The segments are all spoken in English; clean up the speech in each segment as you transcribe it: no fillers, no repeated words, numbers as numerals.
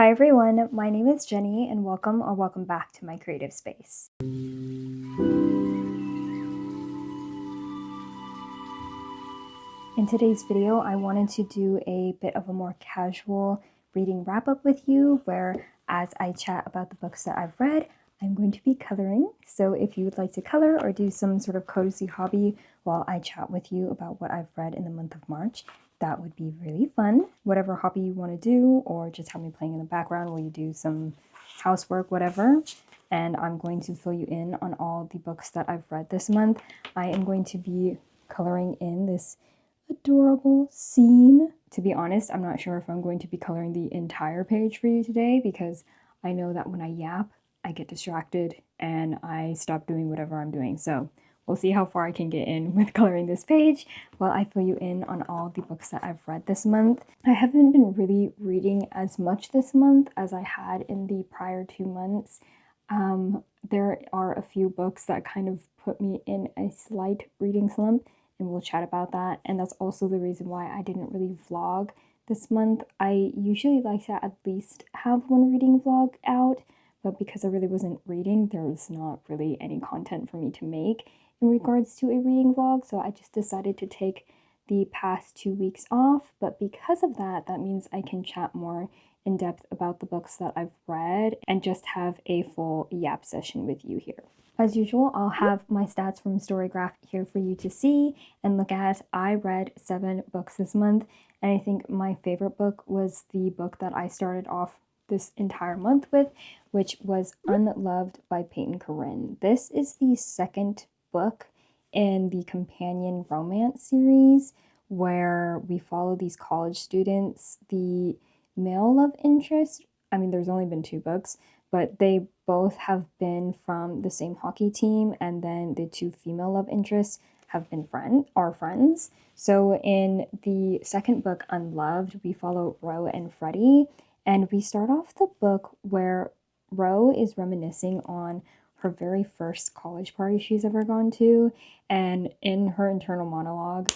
Hi everyone, my name is Jenny and welcome back to my creative space. In today's video, I wanted to do a bit of a more casual reading wrap-up with you where as I chat about the books that I've read, I'm going to be coloring. So if you would like to color or do some sort of cozy hobby while I chat with you about what I've read in the month of March, that would be really fun. Whatever hobby you want to do, or just have me playing in the background while you do some housework, whatever. And I'm going to fill you in on all the books that I've read this month. I am going to be coloring in this adorable scene. To be honest, I'm not sure if I'm going to be coloring the entire page for you today because I know that when I yap, I get distracted and I stop doing whatever I'm doing. So we'll see how far I can get in with coloring this page while I fill you in on all the books that I've read this month. I haven't been really reading as much this month as I had in the prior 2 months. There are a few books that kind of put me in a slight reading slump, and we'll chat about that. And that's also the reason why I didn't really vlog this month. I usually like to at least have one reading vlog out, but because I really wasn't reading, there's not really any content for me to make in regards to a reading vlog, so I just decided to take the past 2 weeks off. But because of that, that means I can chat more in depth about the books that I've read and just have a full yap session with you here. As usual, I'll have my stats from Storygraph here for you to see and look at. I read 7 books this month, and I think my favorite book was the book that I started off this entire month with, which was Unloved by Peyton Corinne. This is the second book in the companion romance series where we follow these college students. The male love interest, I mean, there's only been 2 books, but they both have been from the same hockey team, and then the 2 female love interests have been friends. So in the second book, Unloved, we follow Ro and Freddie, and we start off the book where Ro is reminiscing on her very first college party she's ever gone to, and in her internal monologue,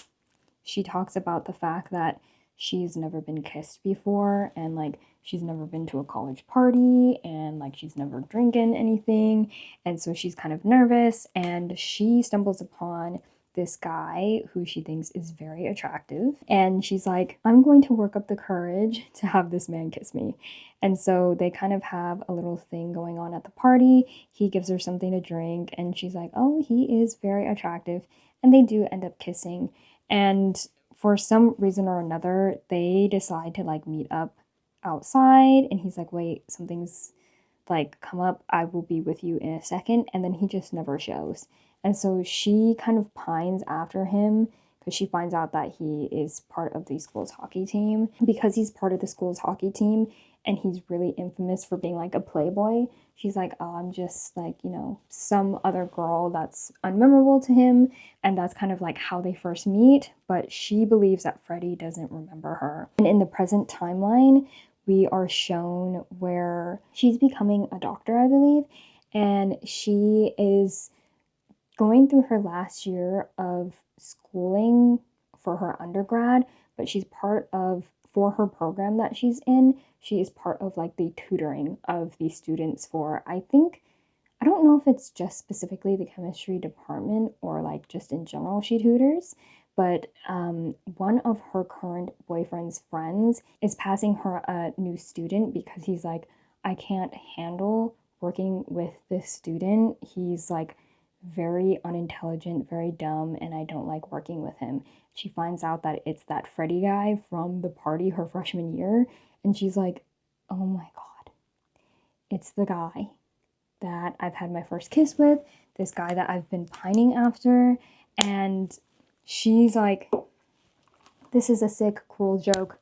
she talks about the fact that she's never been kissed before, and like she's never been to a college party, and like she's never drinking anything, and so she's kind of nervous, and she stumbles upon this guy who she thinks is very attractive, and she's like, I'm going to work up the courage to have this man kiss me. And so they kind of have a little thing going on at the party. He gives her something to drink, and she's like, oh, he is very attractive, and they do end up kissing. And for some reason or another, they decide to like meet up outside, and he's like, wait, something's like come up, I will be with you in a second, and then he just never shows. And so she kind of pines after him because she finds out that he is part of the school's hockey team. Because he's part of the school's hockey team and he's really infamous for being like a playboy, she's like, oh, I'm just like, you know, some other girl that's unmemorable to him. And that's kind of like how they first meet. But she believes that Freddie doesn't remember her. And in the present timeline, we are shown where she's becoming a doctor, I believe, and she is going through her last year of schooling for her undergrad, but she's part of, for her program that she's in, she is part of like the tutoring of the students for, I think, I don't know if it's just specifically the chemistry department or like just in general she tutors, but one of her current boyfriend's friends is passing her a new student because he's like, I can't handle working with this student. He's like very unintelligent, very dumb, and I don't like working with him. She finds out that it's that Freddie guy from the party her freshman year, and she's like, oh my god, it's the guy that I've had my first kiss with, this guy that I've been pining after. And she's like, this is a sick, cruel joke.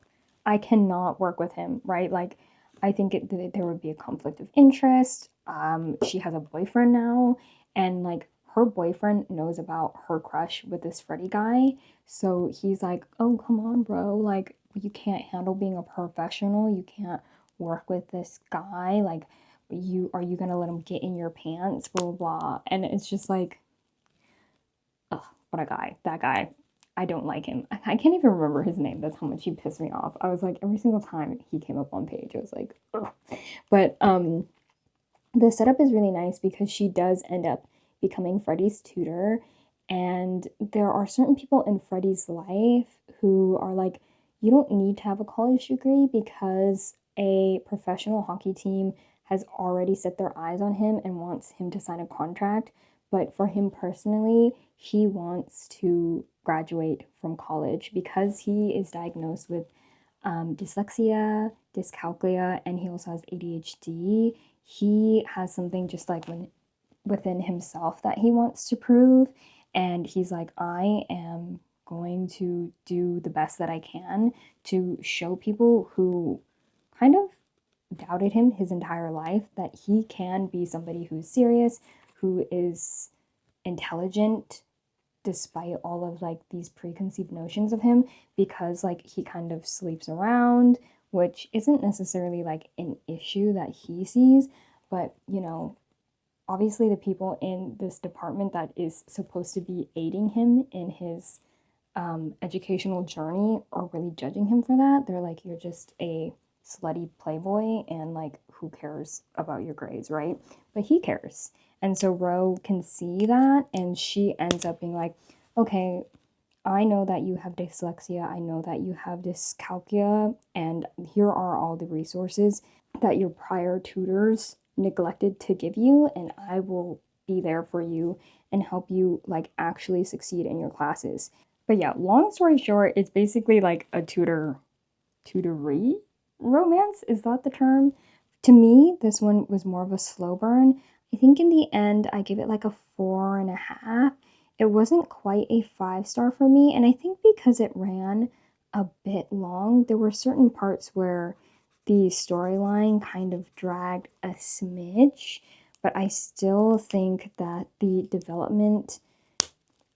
I cannot work with him, right? Like, I think there would be a conflict of interest. She has a boyfriend now, and like her boyfriend knows about her crush with this Freddie guy. So he's like, oh, come on, bro. Like, you can't handle being a professional. You can't work with this guy. Like, are you gonna let him get in your pants? Blah, blah, blah. And it's just like, ugh, what a guy. That guy. I don't like him. I can't even remember his name. That's how much he pissed me off. I was like, every single time he came up on page, I was like, ugh. But the setup is really nice because she does end up becoming Freddie's tutor. And there are certain people in Freddie's life who are like, you don't need to have a college degree because a professional hockey team has already set their eyes on him and wants him to sign a contract. But for him personally, he wants to graduate from college because he is diagnosed with dyslexia, dyscalculia, and he also has ADHD. He has something just like within himself that he wants to prove. And he's like, I am going to do the best that I can to show people who kind of doubted him his entire life that he can be somebody who's serious, who is intelligent, despite all of like these preconceived notions of him, because like he kind of sleeps around, which isn't necessarily like an issue that he sees, but you know, obviously the people in this department that is supposed to be aiding him in his educational journey are really judging him for that. They're like, you're just a slutty playboy and like who cares about your grades, right? But he cares. And so Ro can see that and she ends up being like, okay, I know that you have dyslexia, I know that you have dyscalculia, and here are all the resources that your prior tutors neglected to give you, and I will be there for you and help you like actually succeed in your classes. But yeah, long story short, it's basically like a tutory romance. Is that the term? To me, this one was more of a slow burn. I think in the end, I gave it like a 4.5. It wasn't quite a 5 star for me, and I think because it ran a bit long, there were certain parts where the storyline kind of dragged a smidge, but I still think that the development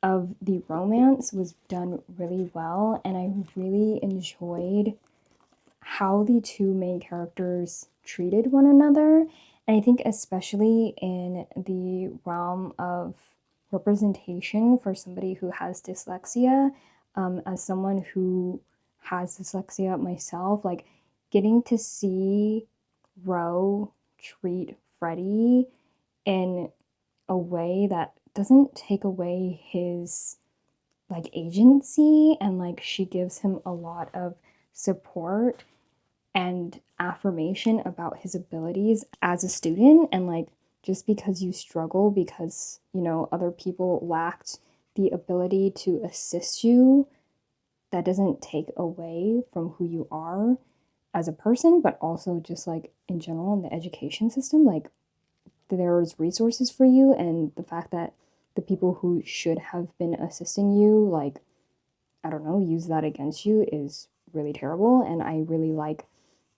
of the romance was done really well, and I really enjoyed how the two main characters treated one another. And I think, especially in the realm of representation for somebody who has dyslexia, as someone who has dyslexia myself, like getting to see Ro treat Freddie in a way that doesn't take away his like agency, and like she gives him a lot of support and affirmation about his abilities as a student. And like, just because you struggle because you know other people lacked the ability to assist you, that doesn't take away from who you are as a person, but also just like in general in the education system, like there's resources for you, and the fact that the people who should have been assisting you, like, I don't know, use that against you is really terrible. And I really like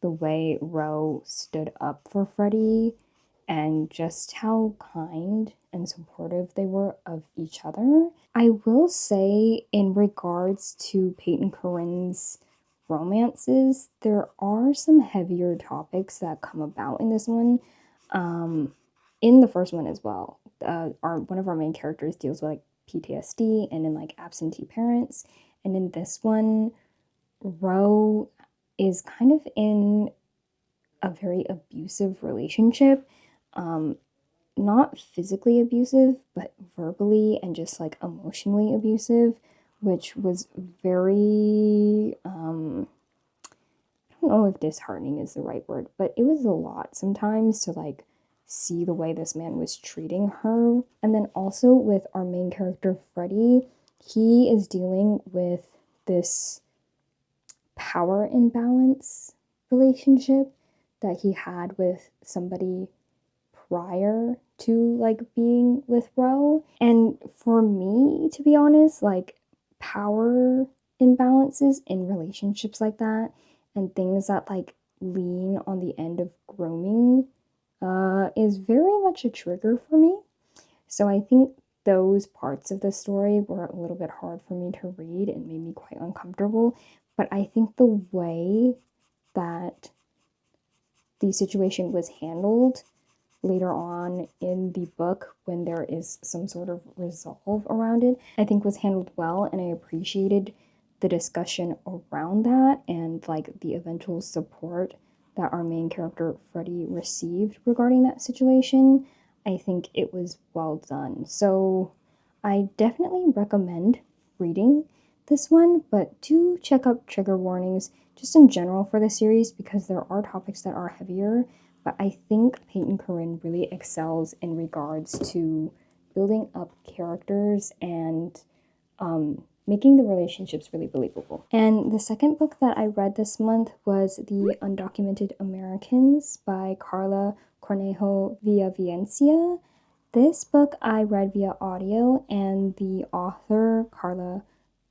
the way Ro stood up for Freddie and just how kind and supportive they were of each other. I will say, in regards to Peyton Corinne's romances, there are some heavier topics that come about in this one. In the first one as well, our one of our main characters deals with like PTSD and in like absentee parents, and in this one, Ro is kind of in a very abusive relationship. Um, Not physically abusive, but verbally and just like emotionally abusive, which was very, I don't know if disheartening is the right word, but it was a lot sometimes to like see the way this man was treating her. And then also with our main character, Freddie, he is dealing with this power imbalance relationship that he had with somebody prior to like being with Ro. And for me, to be honest, like power imbalances in relationships like that and things that like lean on the end of grooming is very much a trigger for me. So I think those parts of the story were a little bit hard for me to read and made me quite uncomfortable. But I think the way that the situation was handled later on in the book, when there is some sort of resolve around it, I think was handled well, and I appreciated the discussion around that and like the eventual support that our main character Freddie received regarding that situation, I think it was well done. So I definitely recommend reading this one, but do check out trigger warnings just in general for the series because there are topics that are heavier. But I think Peyton Corinne really excels in regards to building up characters and making the relationships really believable. And the second book that I read this month was The Undocumented Americans by Carla Cornejo Villavicencia. This book I read via audio, and the author, Carla,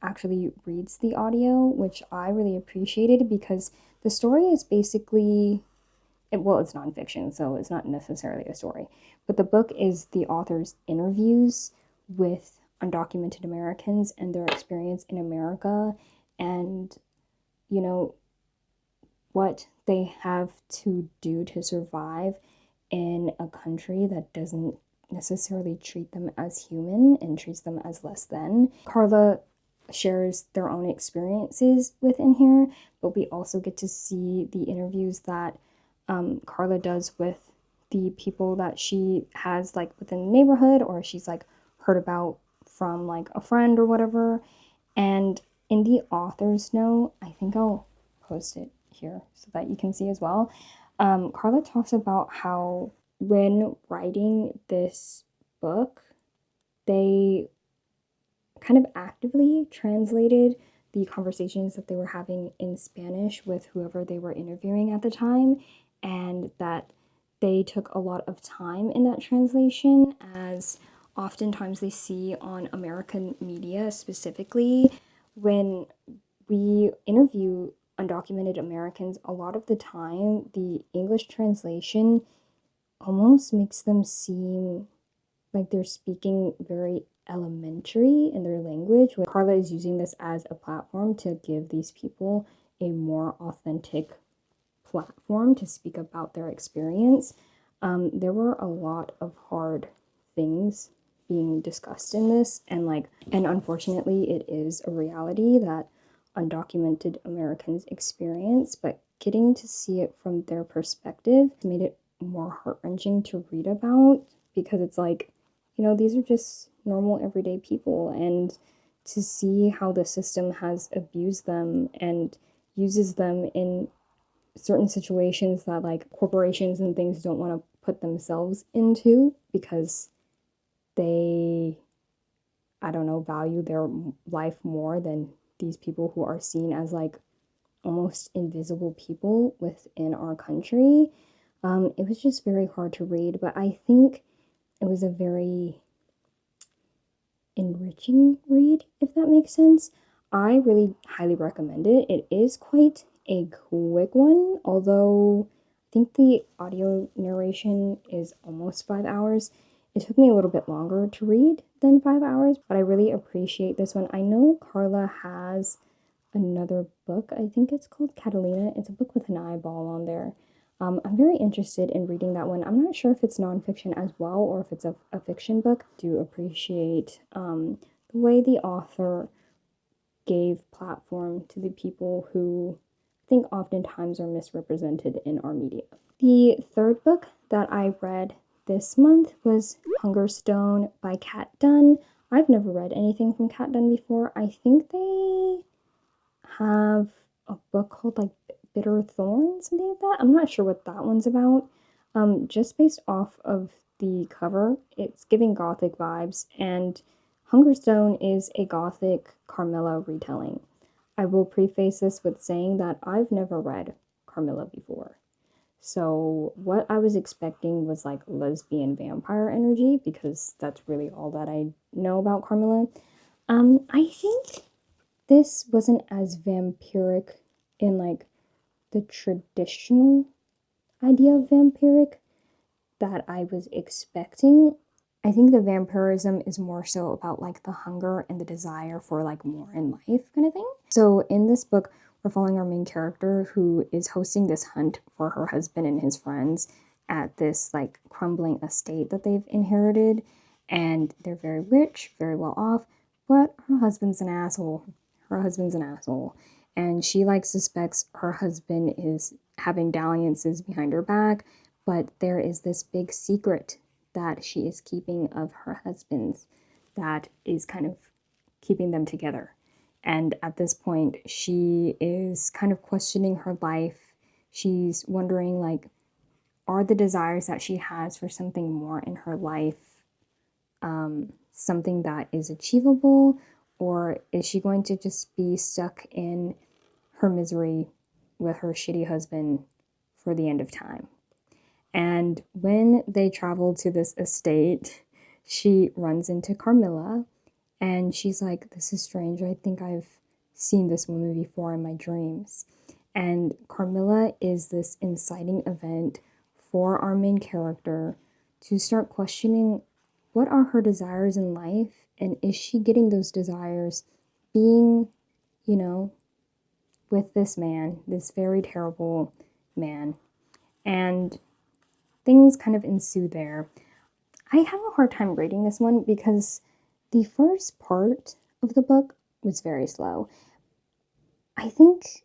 actually reads the audio, which I really appreciated because the story is basically, well, it's nonfiction, so it's not necessarily a story, but the book is the author's interviews with undocumented Americans and their experience in America and, you know, what they have to do to survive in a country that doesn't necessarily treat them as human and treats them as less than. Carla shares their own experiences within here, but we also get to see the interviews that Carla does with the people that she has like within the neighborhood or she's like heard about from like a friend or whatever. And in the author's note, I think I'll post it here so that you can see as well. Carla talks about how when writing this book, they kind of actively translated the conversations that they were having in Spanish with whoever they were interviewing at the time, and that they took a lot of time in that translation, as oftentimes they see on American media specifically when we interview undocumented Americans, a lot of the time the English translation almost makes them seem like they're speaking very elementary in their language. Carla is using this as a platform to give these people a more authentic platform to speak about their experience. There were a lot of hard things being discussed in this, and unfortunately it is a reality that undocumented Americans experience, but getting to see it from their perspective made it more heart-wrenching to read about because it's like, these are just normal everyday people, and to see how the system has abused them and uses them in certain situations that like corporations and things don't want to put themselves into because they, I don't know, value their life more than these people who are seen as like almost invisible people within our country. It was just very hard to read, but I think it was a very enriching read, if that makes sense. I really highly recommend it. It is quite a quick one, although I think the audio narration is almost 5 hours. It took me a little bit longer to read than 5 hours, but I really appreciate this one. I know Carla has another book. I think it's called Catalina. It's a book with an eyeball on there. I'm very interested in reading that one. I'm not sure if it's nonfiction as well or if it's a fiction book. I do appreciate the way the author gave platform to the people who I think oftentimes are misrepresented in our media. The third book that I read this month was Hungerstone by Kat Dunn. I've never read anything from Kat Dunn before. I think they have a book called like Bitter Thorns, something like that. I'm not sure what that one's about. Just based off of the cover, it's giving gothic vibes, and Hungerstone is a gothic Carmilla retelling. I will preface this with saying that I've never read Carmilla before. So what I was expecting was like lesbian vampire energy because that's really all that I know about Carmilla. I think this wasn't as vampiric in like the traditional idea of vampiric that I was expecting. I think the vampirism is more so about like the hunger and the desire for like more in life kind of thing. So in this book, we're following our main character who is hosting this hunt for her husband and his friends at this like crumbling estate that they've inherited. And they're very rich, very well off, but her husband's an asshole. And she like suspects her husband is having dalliances behind her back, but there is this big secret that she is keeping of her husband's that is kind of keeping them together. And at this point, she is kind of questioning her life. She's wondering, like, are the desires that she has for something more in her life something that is achievable, or is she going to just be stuck in her misery with her shitty husband for the end of time? And when they travel to this estate, she runs into Carmilla and she's like, this is strange. I think I've seen this woman before in my dreams. And Carmilla is this inciting event for our main character to start questioning what are her desires in life, and is she getting those desires being, you know, with this man, this very terrible man. And things kind of ensue there. I have a hard time rating this one because the first part of the book was very slow. I think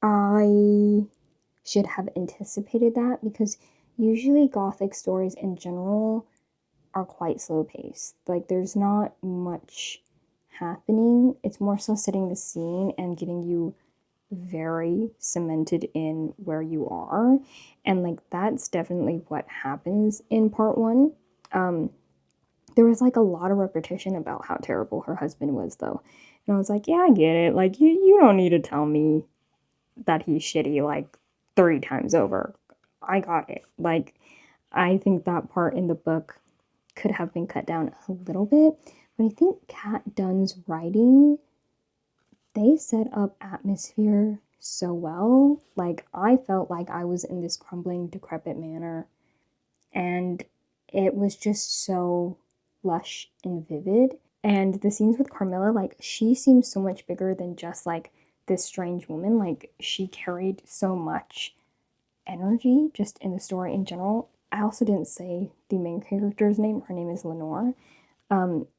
I should have anticipated that because usually Gothic stories in general are quite slow paced. Like, there's not much happening. It's more so setting the scene and getting you very cemented in where you are. And like, that's definitely what happens in part one. There was like a lot of repetition about how terrible her husband was, though. And I was like, yeah, I get it. Like, you don't need to tell me that he's shitty like 3 times over. I got it. Like, I think that part in the book could have been cut down a little bit. But I think Kat Dunn's writing, they set up atmosphere so well. Like, I felt like I was in this crumbling, decrepit manor, and it was just so lush and vivid. And the scenes with Carmilla, like, she seems so much bigger than just like this strange woman. Like, she carried so much energy just in the story in general. I also didn't say the main character's name. Her name is Lenore.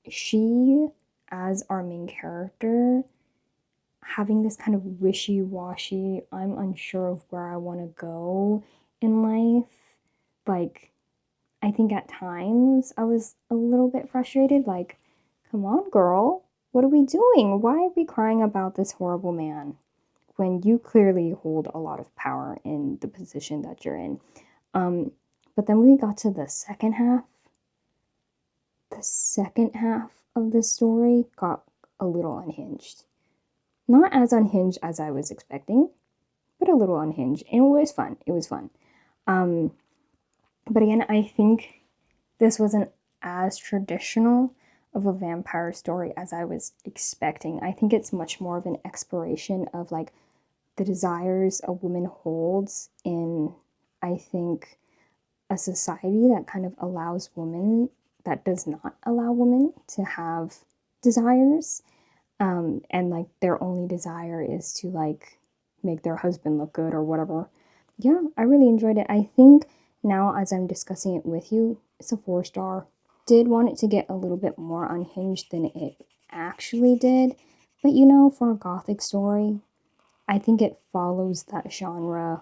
She, as our main character, having this kind of wishy-washy, I'm unsure of where I want to go in life. Like, I think at times I was a little bit frustrated. Like, come on, girl, what are we doing? Why are we crying about this horrible man when you clearly hold a lot of power in the position that you're in? But then we got to the second half. The second half of the story got a little unhinged. Not as unhinged as I was expecting, but a little unhinged. And it was fun. It was fun. But again, I think this wasn't as traditional of a vampire story as I was expecting. I think it's much more of an exploration of like the desires a woman holds in, I think, a society that kind of allows women, that does not allow women to have desires. And like their only desire is to like make their husband look good or whatever. Yeah, I really enjoyed it. I think now as I'm discussing it with you, it's a 4-star. Did want it to get a little bit more unhinged than it actually did. But you know, for a gothic story, I think it follows that genre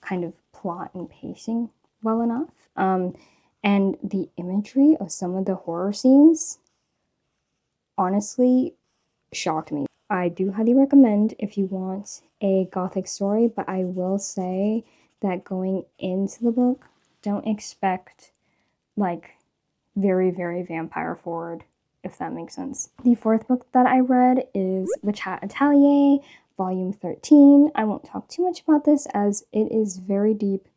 kind of plot and pacing well enough. And the imagery of some of the horror scenes honestly shocked me. I do highly recommend if you want a gothic story, but I will say that going into the book, don't expect like very, very vampire forward, if that makes sense. The fourth book that I read is Witch Hat Atelier, Volume 13. I won't talk too much about this as it is very deep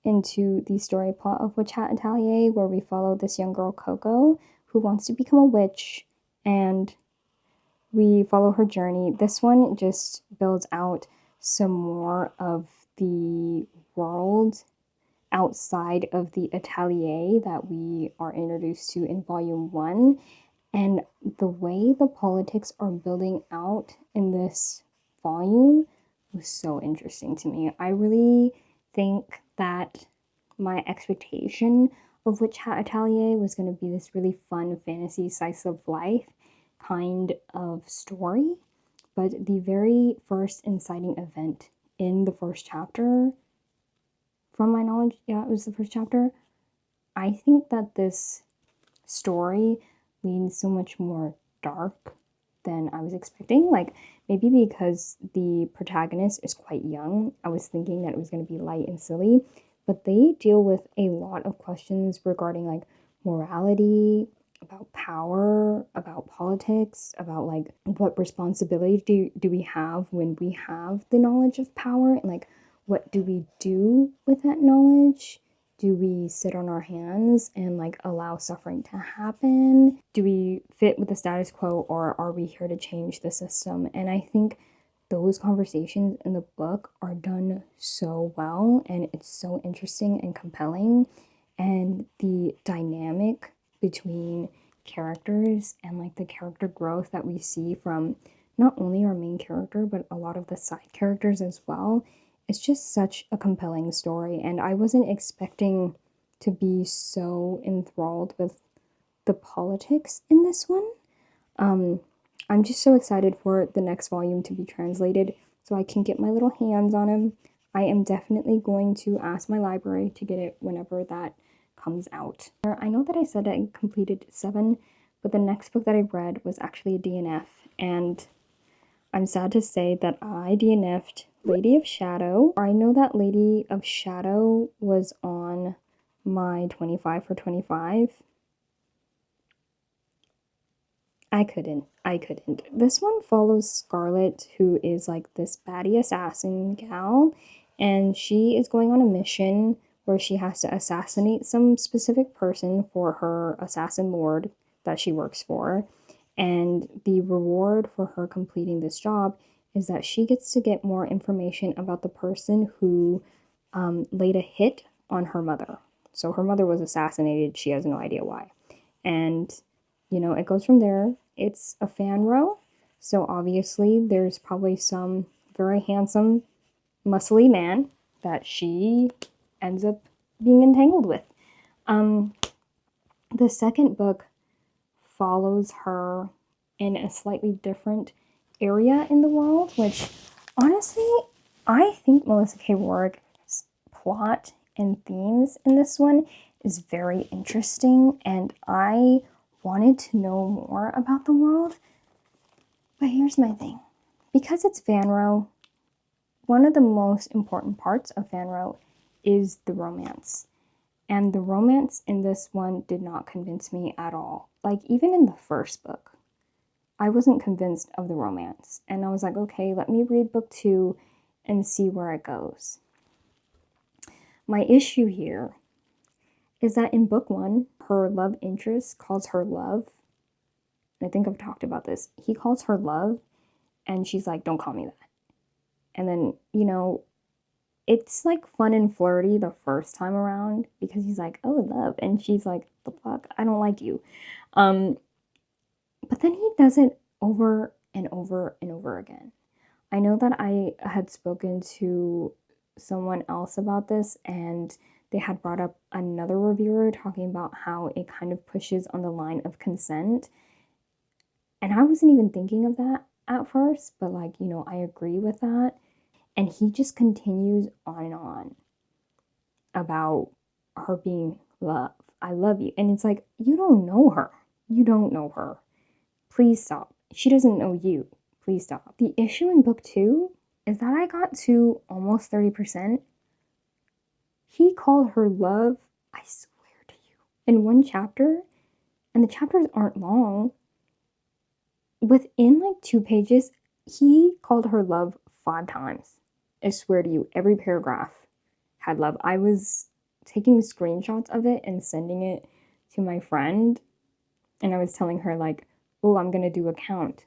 into the story plot of Witch Hat Atelier, where we follow this young girl, Coco, who wants to become a witch, and we follow her journey. This one just builds out some more of the world outside of the atelier that we are introduced to in volume 1. And the way the politics are building out in this volume was so interesting to me. I really think that my expectation of Witch Hat Atelier was going to be this really fun fantasy slice of life kind of story, but the very first inciting event in the first chapter from my knowledge. Yeah, it was the first chapter. I think that this story leans so much more dark than I was expecting. Like, maybe because the protagonist is quite young, I was thinking that it was going to be light and silly, but they deal with a lot of questions regarding like morality, about power, about politics, about like what responsibility do we have when we have the knowledge of power, and like what do we do with that knowledge? Do we sit on our hands and like allow suffering to happen? Do we fit with the status quo, or are we here to change the system? And I think those conversations in the book are done so well, and it's so interesting and compelling. And the dynamic between characters and like the character growth that we see from not only our main character but a lot of the side characters as well, it's just such a compelling story, and I wasn't expecting to be so enthralled with the politics in this one. Um, I'm just so excited for the next volume to be translated so I can get my little hands on him. I am definitely going to ask my library to get it whenever that comes out. I know that I said I completed 7, but the next book that I read was actually a DNF, and I'm sad to say that I DNF'd Lady of Shadow. I know that Lady of Shadow was on my 25 for 25. I couldn't. This one follows Scarlet, who is like this baddie assassin gal, and she is going on a mission where she has to assassinate some specific person for her assassin lord that she works for. And the reward for her completing this job is that she gets to get more information about the person who laid a hit on her mother. So her mother was assassinated. She has no idea why. And, it goes from there. It's a fan row. So obviously, there's probably some very handsome, muscly man that she ends up being entangled with. The second book follows her in a slightly different area in the world, which honestly, I think Melissa K. Rourke's plot and themes in this one is very interesting, and I wanted to know more about the world. But here's my thing. Because it's fanrow, one of the most important parts of fanrow is the romance. And the romance in this one did not convince me at all. Like, even in the first book, I wasn't convinced of the romance. And I was like, okay, let me read book 2 and see where it goes. My issue here is that in book 1, her love interest calls her love. And I think I've talked about this. He calls her love, and she's like, don't call me that. And then, it's like fun and flirty the first time around because he's like, oh, love. And she's like, the fuck? I don't like you. But then he does it over and over and over again. I know that I had spoken to someone else about this, and they had brought up another reviewer talking about how it kind of pushes on the line of consent. And I wasn't even thinking of that at first, but I agree with that. And he just continues on and on about her being love. I love you. And it's like, you don't know her. You don't know her. Please stop. She doesn't know you. Please stop. The issue in book 2 is that I got to almost 30%. He called her love, I swear to you, in one chapter, and the chapters aren't long. Within 2 pages, he called her love 5 times. I swear to you, every paragraph had love. I was taking screenshots of it and sending it to my friend, and I was telling her oh, I'm gonna do a count.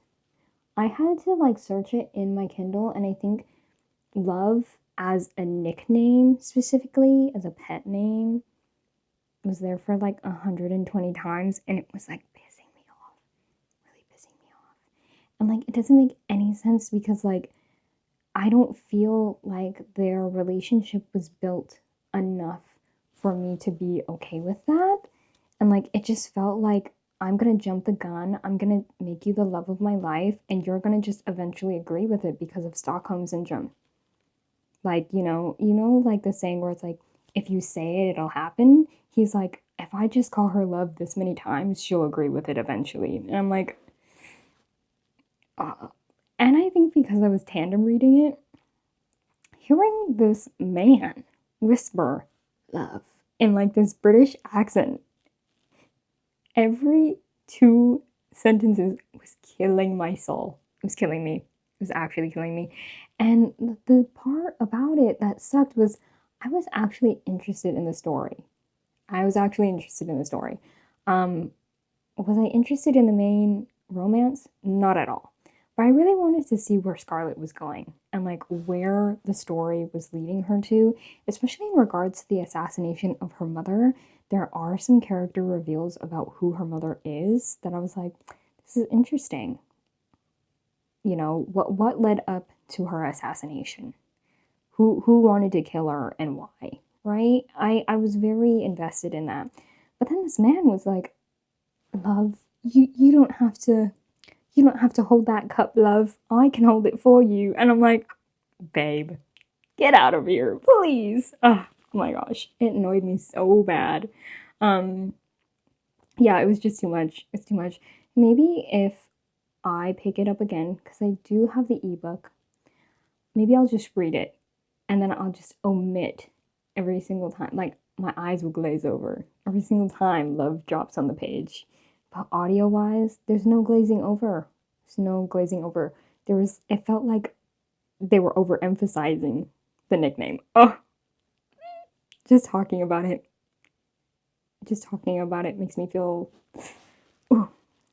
I had to search it in my Kindle, and I think love as a nickname, specifically as a pet name, was there for 120 times, and it was pissing me off, really pissing me off. And it doesn't make any sense because I don't feel like their relationship was built enough for me to be okay with that. And it just felt like I'm gonna jump the gun, I'm gonna make you the love of my life, and you're gonna just eventually agree with it because of Stockholm Syndrome. The saying where it's if you say it, it'll happen. He's like, if I just call her love this many times, she'll agree with it eventually. And I'm like, and I think because I was tandem reading it, hearing this man whisper love in like this British accent every two sentences was killing my soul. It was killing me. It was actually killing me. And the part about it that sucked was I was actually interested in the story. I was actually interested in the story. Um, was I interested in the main romance? Not at all. But I really wanted to see where Scarlett was going and like where the story was leading her to, especially in regards to the assassination of her mother. There are some character reveals about who her mother is that I was like, this is interesting. You know, what led up to her assassination? Who wanted to kill her and why? Right? I was very invested in that. But then this man was like, love, you don't have to hold that cup, love. I can hold it for you. And I'm like, babe, get out of here, please. Oh my gosh, it annoyed me so bad. Um, yeah, it was just too much. It's too much. Maybe if I pick it up again, because I do have the ebook, maybe I'll just read it and then I'll just omit every single time. Like, my eyes will glaze over every single time love drops on the page. But audio wise, there's no glazing over. There's no glazing over. It felt like they were overemphasizing the nickname. Oh, just talking about it. Just talking about it makes me feel ooh,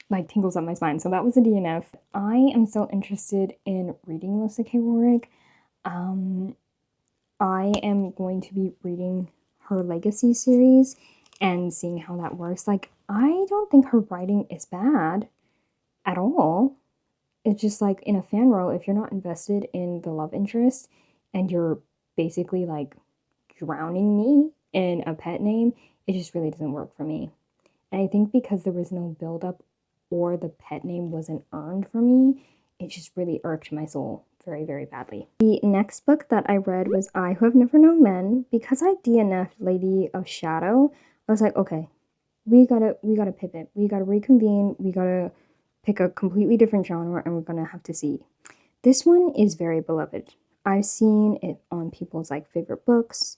like tingles up my spine. So that was a DNF. I am so interested in reading Melissa K. Rorick. I am going to be reading her Legacy series and seeing how that works. Like, I don't think her writing is bad at all. It's just like in a fan role, if you're not invested in the love interest and you're basically like drowning me in a pet name, it just really doesn't work for me. And I think because there was no build up or the pet name wasn't earned for me, it just really irked my soul very, very badly. The next book that I read was I Who Have Never Known Men. Because I DNF'd Lady of Shadow, I was like, okay, we gotta pivot. We gotta reconvene. We gotta pick a completely different genre and we're gonna have to see. This one is very beloved. I've seen it on people's like favorite books.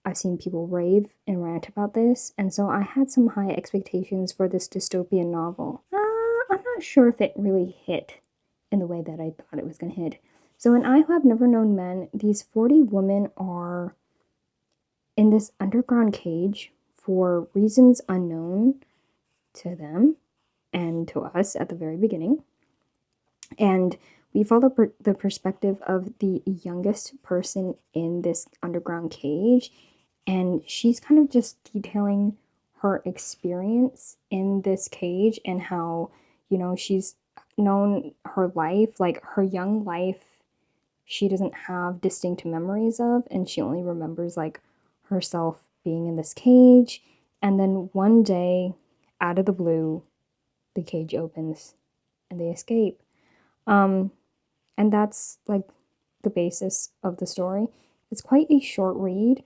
I've seen people rave and rant about this, and so I had some high expectations for this dystopian novel. I'm not sure if it really hit in the way that I thought it was going to hit. So in I Who Have Never Known Men, these 40 women are in this underground cage for reasons unknown to them and to us at the very beginning. And we follow the perspective of the youngest person in this underground cage, and she's kind of just detailing her experience in this cage and how, you know, she's known her life, like her young life, she doesn't have distinct memories of, and she only remembers like herself being in this cage. And then one day, out of the blue, the cage opens and they escape. Um, and that's like the basis of the story. It's quite a short read,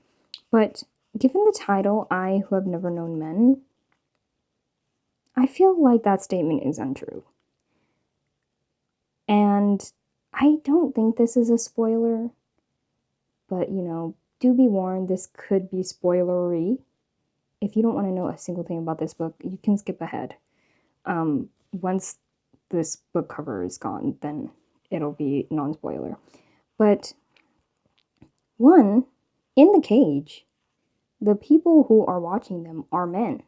but given the title, I Who Have Never Known Men, I feel like that statement is untrue. And I don't think this is a spoiler, but you know, do be warned, this could be spoilery. If you don't want to know a single thing about this book, you can skip ahead. Once this book cover is gone, then it'll be non-spoiler. But one, in the cage, the people who are watching them are men.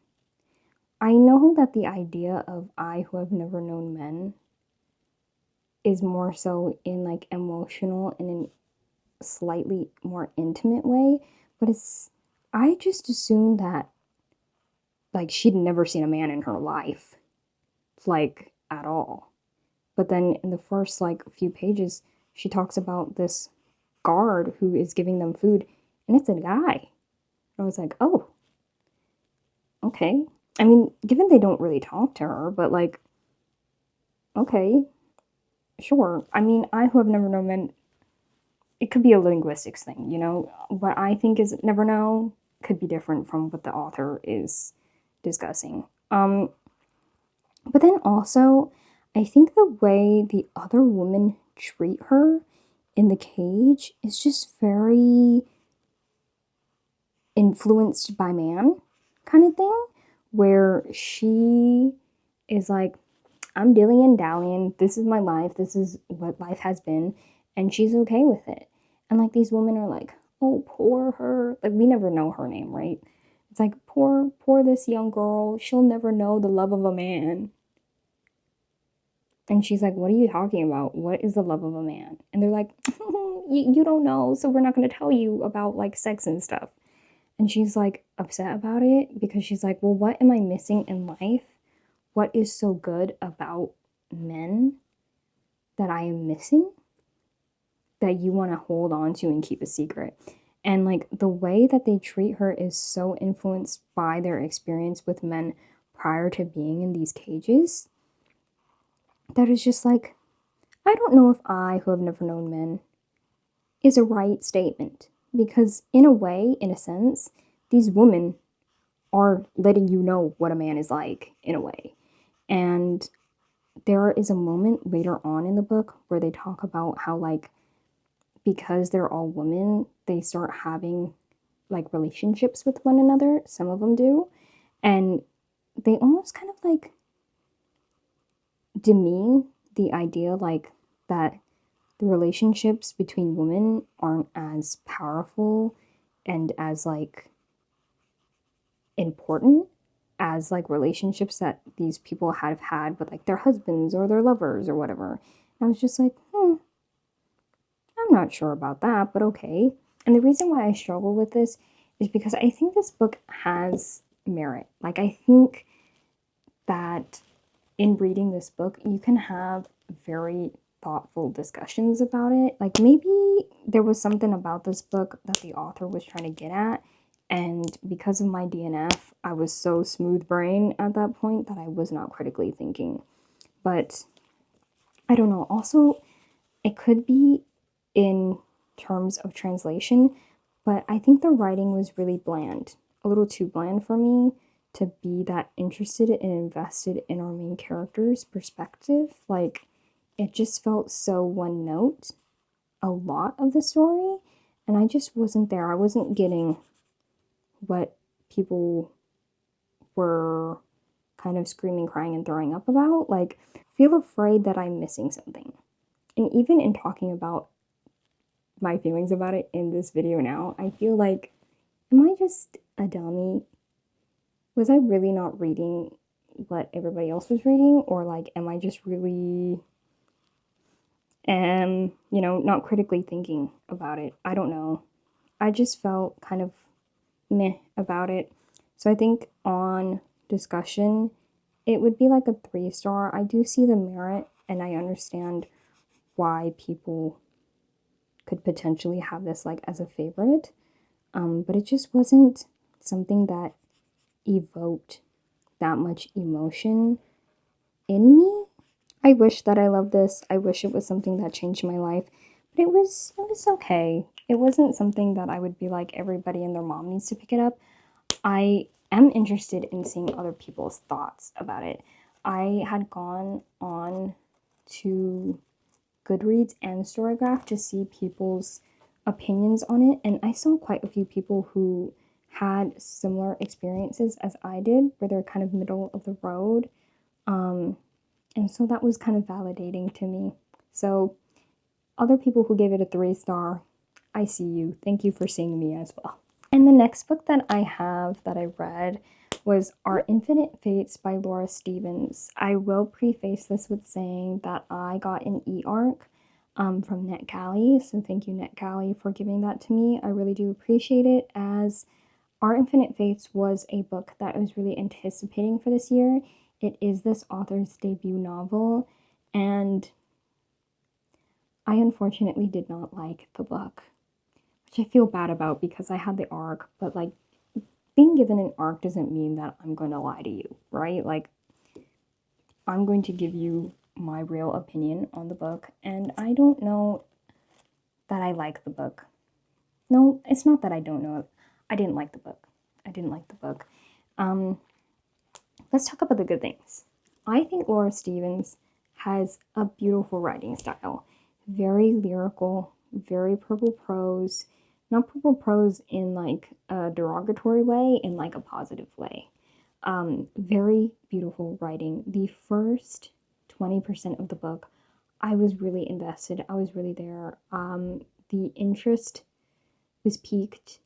I know that the idea of I Who Have Never Known Men is more so in like emotional and in slightly more intimate way, but I just assumed that like she'd never seen a man in her life, like at all. But then in the first like few pages, she talks about this guard who is giving them food, and it's a guy. I was like, oh, okay. I mean, given they don't really talk to her, but like, okay, sure. I mean, I Who Have Never Known Men, it could be a linguistics thing, you know? What I think is never know could be different from what the author is discussing. But then also, I think the way the other women treat her in the cage is just very influenced by man kind of thing, where she is like, I'm dilly dallying, this is my life, this is what life has been, and she's okay with it. And like these women are like, oh, poor her. Like, we never know her name, right? It's like, poor this young girl, she'll never know the love of a man. And she's like, what are you talking about? What is the love of a man? And they're like, you don't know, so we're not going to tell you about like sex and stuff. And she's like upset about it because she's like, well, what am I missing in life? What is so good about men that I am missing that you want to hold on to and keep a secret? And like the way that they treat her is so influenced by their experience with men prior to being in these cages that is just like, I don't know if I, who have never known men, is a right statement. Because in a way, in a sense, these women are letting you know what a man is like, in a way. And there is a moment later on in the book where they talk about how, like, because they're all women, they start having like relationships with one another. Some of them do. And they almost kind of like demean the idea like that the relationships between women aren't as powerful and as like important as like relationships that these people have had with like their husbands or their lovers or whatever. And I was just like, I'm not sure about that, but okay. And the reason why I struggle with this is because I think this book has merit. Like, I think that in reading this book, you can have very thoughtful discussions about it. Like, maybe there was something about this book that the author was trying to get at. And because of my DNF, I was so smooth brain at that point that I was not critically thinking. But I don't know. Also, it could be in terms of translation, but I think the writing was really bland, a little too bland for me to be that interested and invested in our main character's perspective. Like, it just felt so one note, a lot of the story, and I just wasn't there. I wasn't getting what people were kind of screaming, crying, and throwing up about. Like, feel afraid that I'm missing something. And even in talking about my feelings about it in this video now, I feel like, am I just a dummy? Was I really not reading what everybody else was reading? Or like, am I just really, not critically thinking about it? I don't know. I just felt kind of meh about it. So I think on discussion, it would be like a 3-star. I do see the merit and I understand why people could potentially have this like as a favorite, but it just wasn't something that evoked that much emotion in me. I wish that I loved this. I wish it was something that changed my life, but it was okay. It wasn't something that I would be like, everybody and their mom needs to pick it up. I am interested in seeing other people's thoughts about it. I had gone on to Goodreads and Storygraph to see people's opinions on it, and I saw quite a few people who had similar experiences as I did, where they're kind of middle of the road. And so that was kind of validating to me. So other people who gave it a 3-star, I see you. Thank you for seeing me as well. And the next book that I have that I read was Our Infinite Fates by Laura Stevens. I will preface this with saying that I got an e-arc from NetGalley, so thank you NetGalley for giving that to me. I really do appreciate it, as Our Infinite Fates was a book that I was really anticipating for this year. It is this author's debut novel, and I unfortunately did not like the book, which I feel bad about because I had the arc, but like, being given an arc doesn't mean that I'm going to lie to you, right? Like, I'm going to give you my real opinion on the book, and I don't know that I like the book. No, it's not that I don't know it. I didn't like the book. I didn't like the book. Let's talk about the good things. I think Laura Stevens has a beautiful writing style. Very lyrical, very purple prose. Not purple prose in like a derogatory way, in like a positive way. Very beautiful writing. The first 20% of the book, I was really invested. I was really there. The interest was piqued.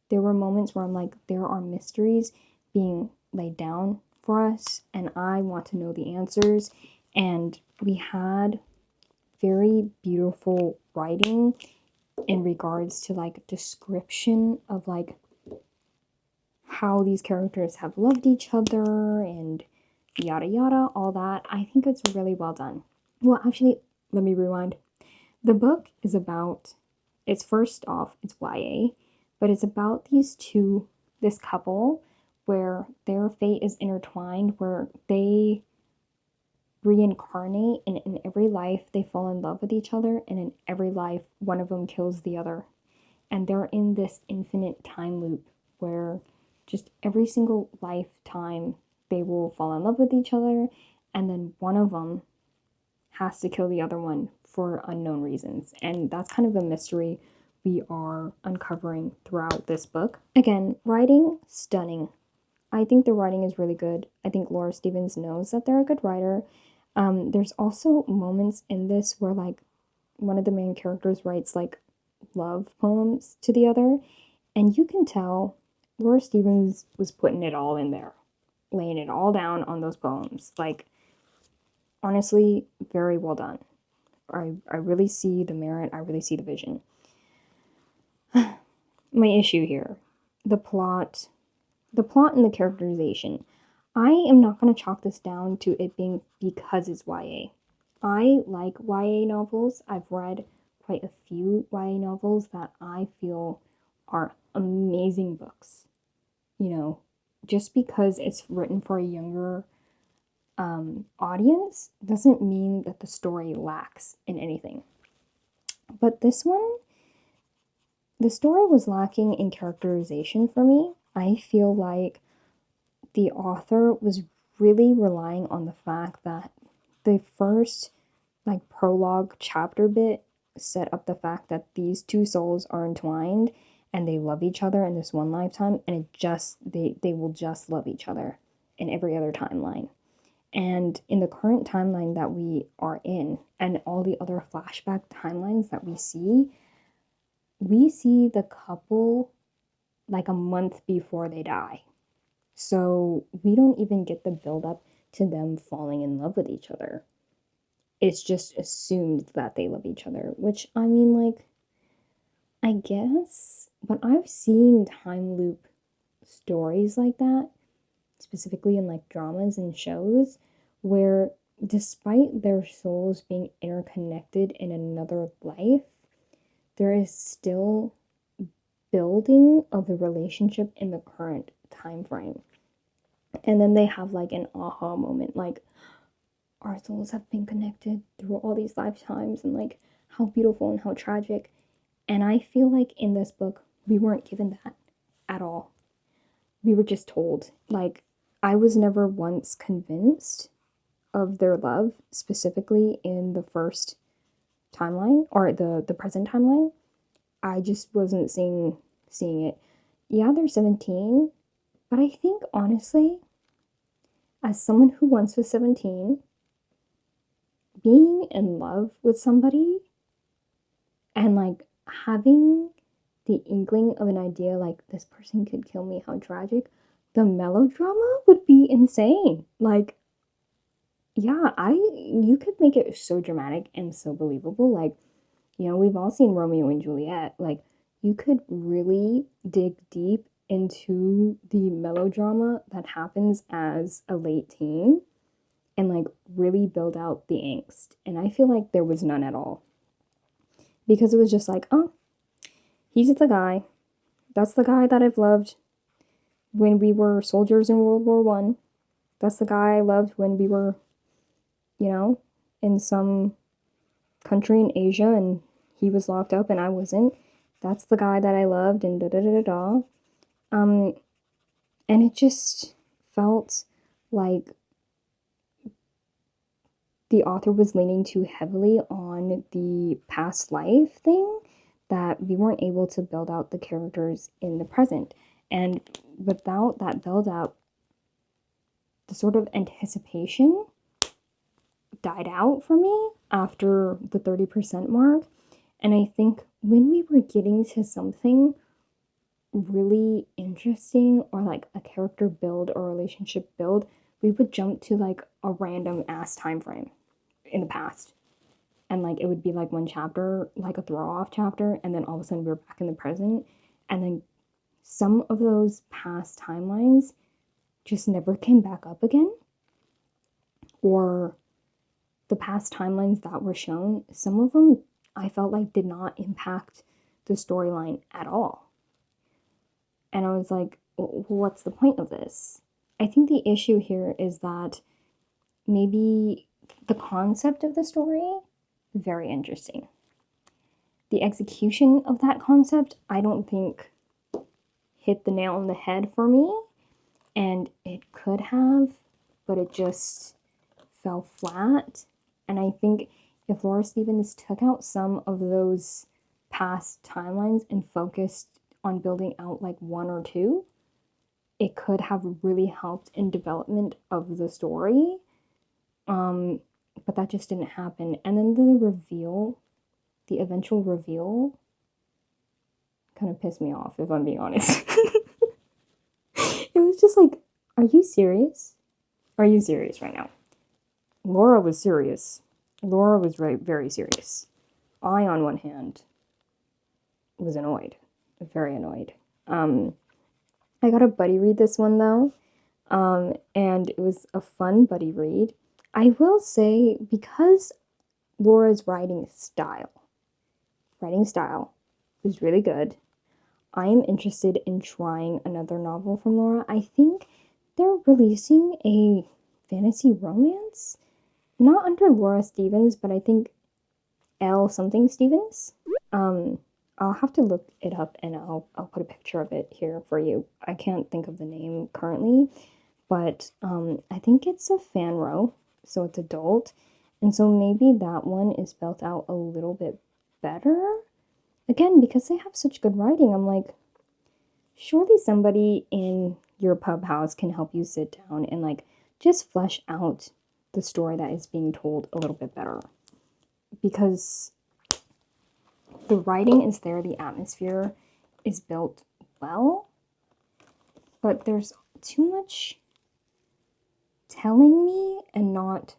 There were moments where I'm like, there are mysteries being laid down for us, and I want to know the answers. And we had very beautiful writing in regards to like description of like how these characters have loved each other and yada yada, all that. I think it's really well done. Well, actually, let me rewind. The book is about, it's first off, it's YA, but it's about this couple where their fate is intertwined, where they reincarnate, and in every life they fall in love with each other, and in every life one of them kills the other. And they're in this infinite time loop where just every single lifetime they will fall in love with each other, and then one of them has to kill the other one for unknown reasons. And that's kind of a mystery we are uncovering throughout this book. Again, writing, stunning. I think the writing is really good. I think Laura Stevens knows that they're a good writer. There's also moments in this where like one of the main characters writes like love poems to the other, and you can tell Laura Stevens was putting it all in there, laying it all down on those poems. Like, honestly, very well done. I really see the merit, I really see the vision. My issue here, the plot and the characterization. I am not going to chalk this down to it being because it's YA. I like YA novels. I've read quite a few YA novels that I feel are amazing books. You know, just because it's written for a younger audience doesn't mean that the story lacks in anything. But this one, the story was lacking in characterization for me. I feel like the author was really relying on the fact that the first like prologue chapter bit set up the fact that these two souls are entwined and they love each other in this one lifetime, and they will just love each other in every other timeline. And in the current timeline that we are in, and all the other flashback timelines that we see the couple like a month before they die. So we don't even get the build up to them falling in love with each other. It's just assumed that they love each other, which I mean, like, I guess, but I've seen time loop stories like that, specifically in like dramas and shows, where despite their souls being interconnected in another life, there is still building of the relationship in the current time frame. And then they have like an aha moment, like our souls have been connected through all these lifetimes, and like how beautiful and how tragic. And I feel like in this book we weren't given that at all. We were just told. Like, I was never once convinced of their love, specifically in the first timeline or the present timeline. I just wasn't seeing it. Yeah, they're 17, but I think honestly, as someone who once was 17, being in love with somebody and like having the inkling of an idea like this person could kill me, how tragic, the melodrama would be insane. Like, yeah, you could make it so dramatic and so believable. Like, you know, we've all seen Romeo and Juliet. Like, you could really dig deep into the melodrama that happens as a late teen and like really build out the angst. And I feel like there was none at all. Because it was just like, oh, he's the guy. That's the guy that I've loved when we were soldiers in World War One. That's the guy I loved when we were, you know, in some country in Asia and he was locked up and I wasn't. That's the guy that I loved, and da da da da da. And it just felt like the author was leaning too heavily on the past life thing, that we weren't able to build out the characters in the present. And without that build up, the sort of anticipation died out for me after the 30% mark. And I think when we were getting to something really interesting, or like a character build or relationship build, we would jump to like a random ass time frame in the past. And like it would be like one chapter, like a throw off chapter, and then all of a sudden we're back in the present. And then some of those past timelines just never came back up again. Or the past timelines that were shown, some of them I felt like did not impact the storyline at all. And I was like, what's the point of this? I think the issue here is that maybe the concept of the story, very interesting. The execution of that concept, I don't think hit the nail on the head for me. And it could have, but it just fell flat. And I think if Laura Stevens took out some of those past timelines and focused on building out like one or two, it could have really helped in development of the story. But that just didn't happen. And then the eventual reveal, kind of pissed me off, if I'm being honest. It was just like, are you serious? Are you serious right now? Laura was serious. Laura was very, very serious. I, on one hand, was annoyed. Very annoyed. I got a buddy read this one, though. And it was a fun buddy read. I will say, because Laura's writing style was really good, I am interested in trying another novel from Laura. I think they're releasing a fantasy romance, not under Laura Stevens, but I think L something Stevens. I'll have to look it up, and I'll put a picture of it here for you. I can't think of the name currently, but I think it's a fanro, so it's adult, and so maybe that one is built out a little bit better. Again, because they have such good writing, I'm like, surely somebody in your pub house can help you sit down and like just flesh out the story that is being told a little bit better. Because the writing is there, the atmosphere is built well, but there's too much telling me and not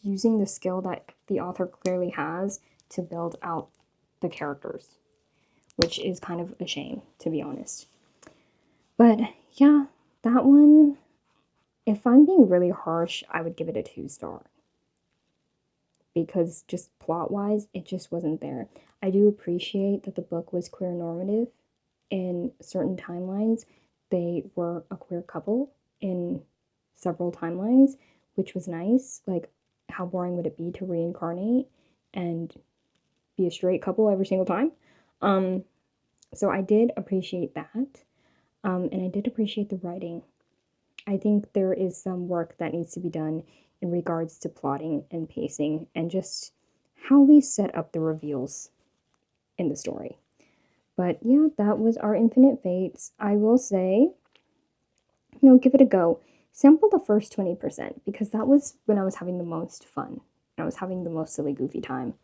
using the skill that the author clearly has to build out the characters, which is kind of a shame, to be honest. But yeah, that one, if I'm being really harsh, I would give it a 2-star. Because just plot-wise, it just wasn't there. I do appreciate that the book was queer normative. In certain timelines, they were a queer couple in several timelines, which was nice. Like, how boring would it be to reincarnate and be a straight couple every single time? So I did appreciate that. And I did appreciate the writing. I think there is some work that needs to be done in regards to plotting and pacing and just how we set up the reveals in the story. But yeah, that was our Infinite Fates. I will say, give it a go. Sample the first 20%, because that was when I was having the most fun. I was having the most silly, goofy time.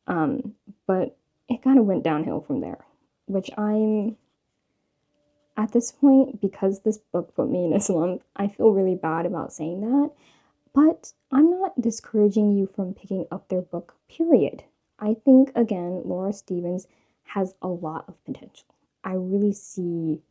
But it kind of went downhill from there, which I'm, at this point, because this book put me in a slump, I feel really bad about saying that. But I'm not discouraging you from picking up their book, period. I think, again, Laura Stevens has a lot of potential. I really see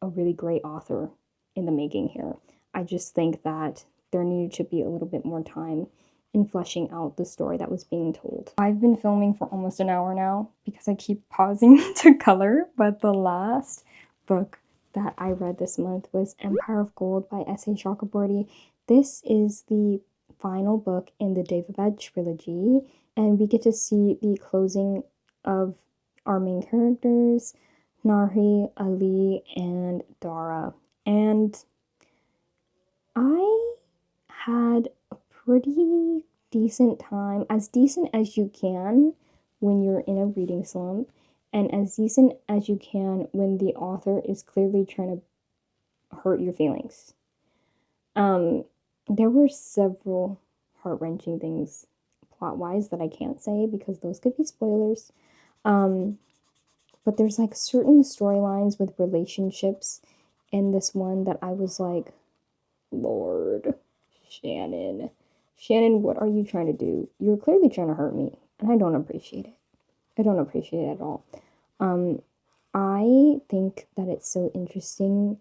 a really great author in the making here. I just think that there needed to be a little bit more time in fleshing out the story that was being told. I've been filming for almost an hour now because I keep pausing to color, but the last book that I read this month was Empire of Gold by S.A. Chakraborty. This is the final book in the Daevabad trilogy, and we get to see the closing of our main characters, Nahri, Ali, and Dara. And I had a pretty decent time, as decent as you can when you're in a reading slump, and as decent as you can when the author is clearly trying to hurt your feelings. There were several heart-wrenching things plot-wise that I can't say because those could be spoilers. Um, but there's like certain storylines with relationships in this one that I was like, Lord, Shannon. Shannon, what are you trying to do? You're clearly trying to hurt me, and I don't appreciate it. I don't appreciate it at all. I think that it's so interesting,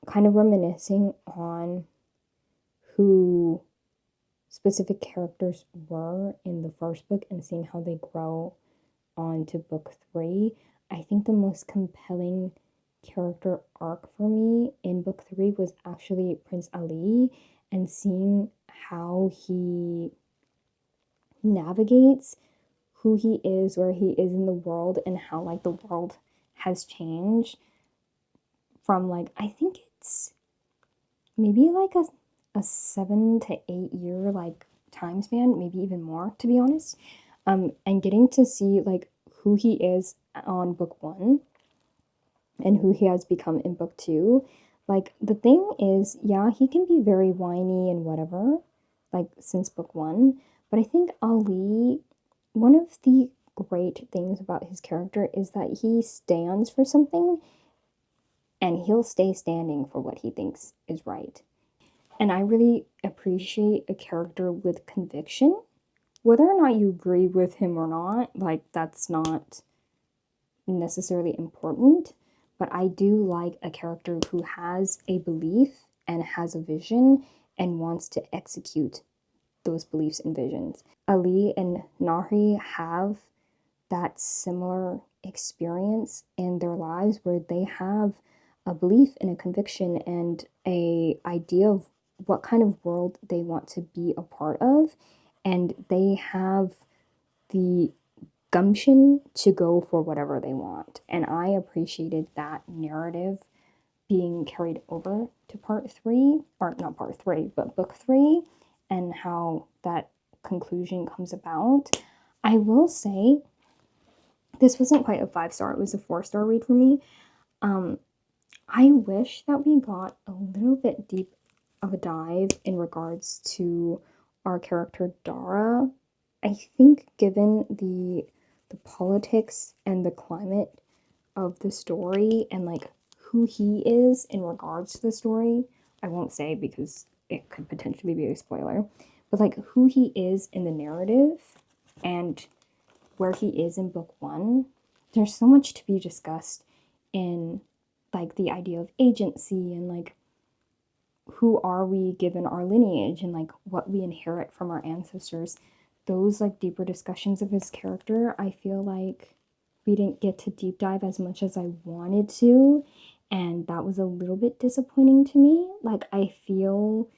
kind of reminiscing on who specific characters were in the first book and seeing how they grow on to book 3. I think the most compelling character arc for me in book 3 was actually Prince Ali, and seeing how he navigates who he is, where he is in the world, and how like the world has changed from like, I think it's maybe like a 7 to 8 year like time span, maybe even more, to be honest. And getting to see like who he is on book 1 and who he has become in book 2. Like, the thing is, yeah, he can be very whiny and whatever, like since book 1, but I think Ali, one of the great things about his character is that he stands for something and he'll stay standing for what he thinks is right. And I really appreciate a character with conviction. Whether or not you agree with him or not, like, that's not necessarily important. But I do like a character who has a belief and has a vision and wants to execute those beliefs and visions. Ali and Nahri have that similar experience in their lives where they have a belief and a conviction and a idea of what kind of world they want to be a part of, and they have the gumption to go for whatever they want. And I appreciated that narrative being carried over to part 3, or not part 3, but book 3, and how that conclusion comes about. I will say this wasn't quite a 5-star, it was a 4-star read for me. I wish that we got a little bit deep of a dive in regards to our character Dara. I think given the politics and the climate of the story and like who he is in regards to the story, I won't say because it could potentially be a spoiler, but like who he is in the narrative and where he is in book 1, there's so much to be discussed in like the idea of agency and like who are we given our lineage and like what we inherit from our ancestors. Those like deeper discussions of his character, I feel like we didn't get to deep dive as much as I wanted to, and that was a little bit disappointing to me. Like, I feel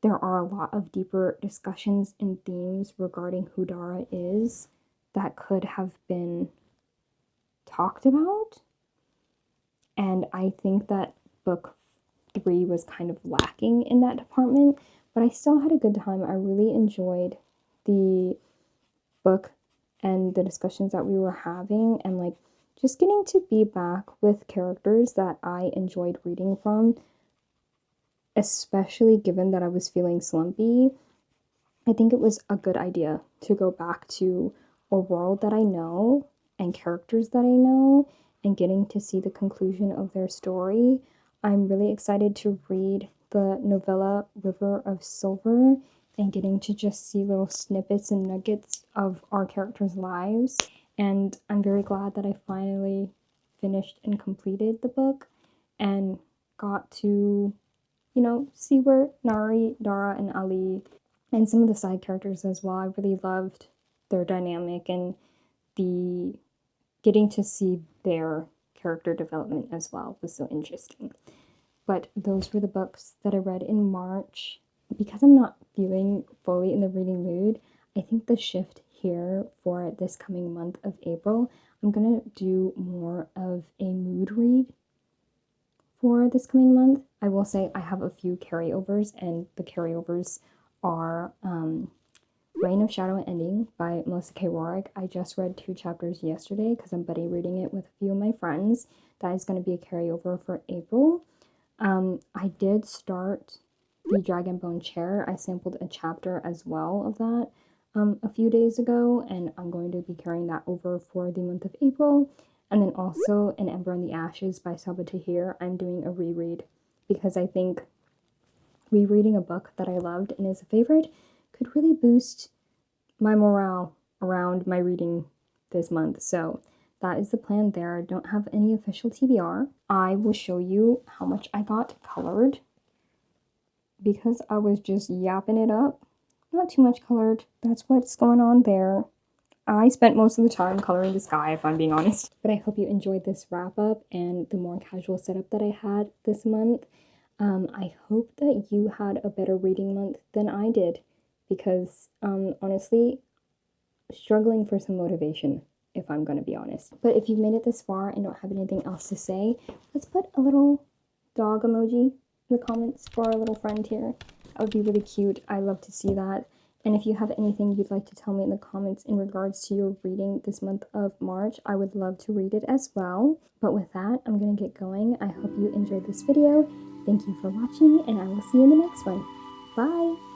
there are a lot of deeper discussions and themes regarding who Dara is that could have been talked about. And I think that book 3 was kind of lacking in that department, but I still had a good time. I really enjoyed the book and the discussions that we were having, and like just getting to be back with characters that I enjoyed reading from, especially given that I was feeling slumpy. I think it was a good idea to go back to a world that I know and characters that I know and getting to see the conclusion of their story. I'm really excited to read the novella River of Silver and getting to just see little snippets and nuggets of our characters' lives. And I'm very glad that I finally finished and completed the book and got to, see where Nari, Dara, and Ali and some of the side characters as well. I really loved their dynamic and the getting to see their character development as well was so interesting. But those were the books that I read in March. Because I'm not feeling fully in the reading mood, I think the shift here for this coming month of April, I'm gonna do more of a mood read for this coming month. I will say I have a few carryovers, and the carryovers are Reign of Shadow and Ending by Melissa K. Rorick. I just read 2 chapters yesterday because I'm buddy reading it with a few of my friends. That is going to be a carryover for April. I did start the Dragonbone Chair. I sampled a chapter as well of that a few days ago, and I'm going to be carrying that over for the month of April. And then also An Ember in the Ashes by Sabaa Tahir. I'm doing a reread because I think rereading a book that I loved and is a favorite could really boost my morale around my reading this month. So that is the plan there. I don't have any official TBR. I will show you how much I got colored because I was just yapping it up. Not too much colored. That's what's going on there. I spent most of the time coloring the sky, if I'm being honest. But I hope you enjoyed this wrap up and the more casual setup that I had this month. I hope that you had a better reading month than I did because honestly, struggling for some motivation, if I'm going to be honest. But if you've made it this far and don't have anything else to say, let's put a little dog emoji in the comments for our little friend here. That would be really cute. I love to see that. And if you have anything you'd like to tell me in the comments in regards to your reading this month of March, I would love to read it as well. But with that, I'm going to get going. I hope you enjoyed this video. Thank you for watching, and I will see you in the next one. Bye!